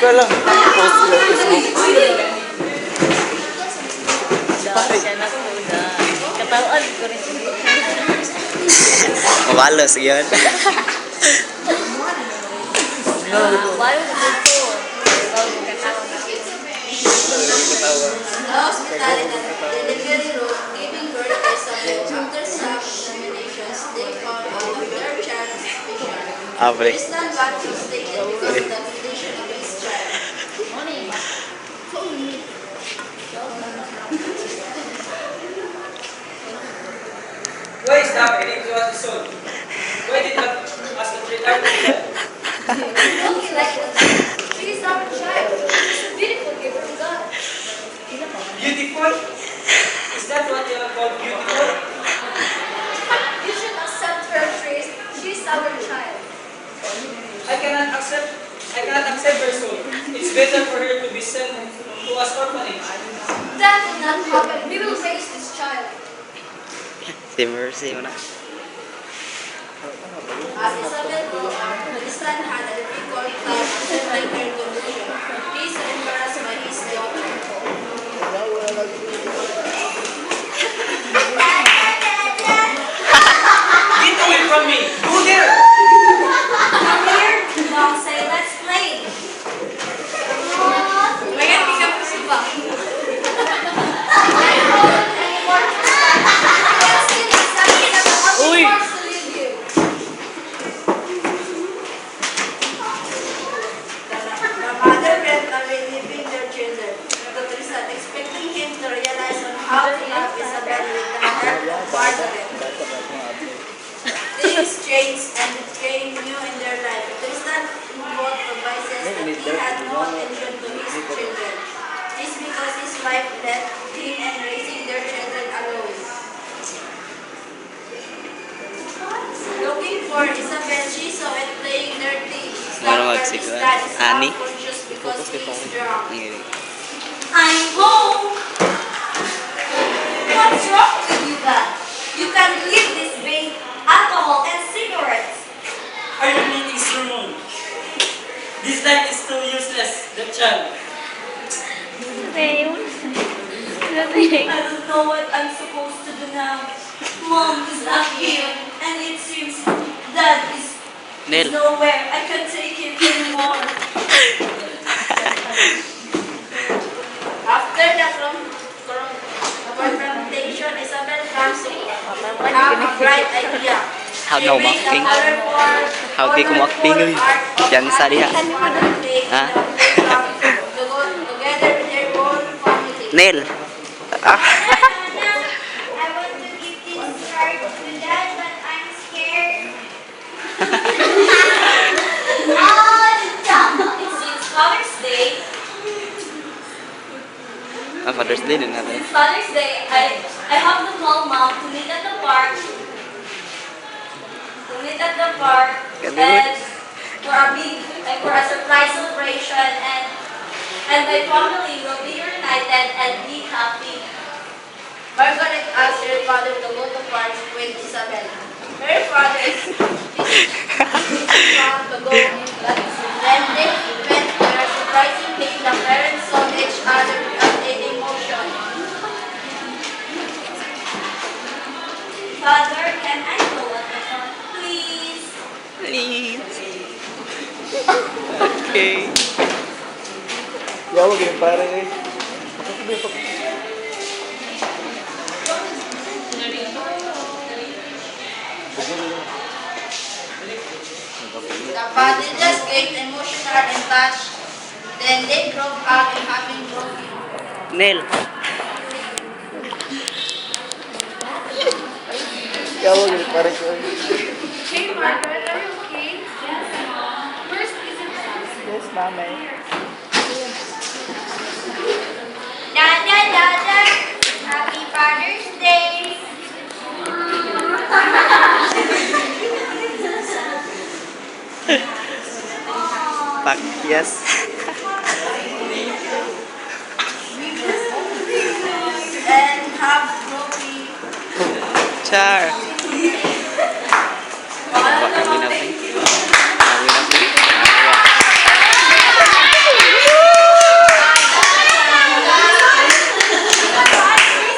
ka lang. Post sa Facebook. Siya na po na. Katawan ko rin. Mabalos yun. Bayo na po. Hospitality, delivery room, giving birth is subject. After some examinations, they found out their child is special. Abre. Tristan got frustrated because of the condition of his child. Why is that? I need to ask the soul. Why did not ask the retard? Looking like she is our child. She's a beautiful gift from God. Beautiful? Is that what you call beautiful? You should accept her, Tris. She's our child. I cannot accept her soul. It's better for her to be sent to us orphanage. That will not happen. We will raise this child. Si Mercy mo na. As Isabel grew up, Tristan had a difficult time accepting her condition. He is embarrassed by his daughter. Get away from me! Go there! Come here, Mom say, let's play. Mayan, pick up the suba. Uy! The mother went away leaving their children to Tristan, expecting him to realize on how to love Isabel with the help of Margaret. Things changed and became new in their life. Tristan both promises that he had no attention to his children. This because his wife left him and raising their children alone. Looking for Isabel, she saw it playing dirty. Ano magsigla? Ani? Conscious because he is drunk. Ang I'm home. What's wrong with you, Dad? You can leave this vape, alcohol, and cigarettes. Are you meeting sermon? This life is too useless, the child. Sabi yun. Sabi. I don't know what I'm supposed to do now. Mom is not here, and it seems Dad is Nel. nowhere. I can't take him anymore. After the confrontation, Isabel comes to have a bright idea. How She no made a acting? colorful How di ko ma-acting, uy. Diyan sa diha. Ha? Together with their whole family. Nel. Ah. I want to give this card to Dad, but I'm scared. Since Father's Day, Father's Day din natin. I have to call Mom to meet at the park. Ganun. And for a surprise celebration, and my family will be united and be happy. Margaret asked her father to go to park with Isabel. Her father is proud to go, but then they went there. Surprisingly, the parents saw each other without any emotion. Father, can I go at the park, please? Please. Okay. Yawag yung pare eh. The father just get emotional and touched. Then they broke up and having broken. Nel. Yawag yung pare ko eh. Hey Margaret, are you okay? Yes, Mom. First, is it Yes, mama. Dada, Dada, Happy Father's Day. Pakyas. And have Robbie. Char.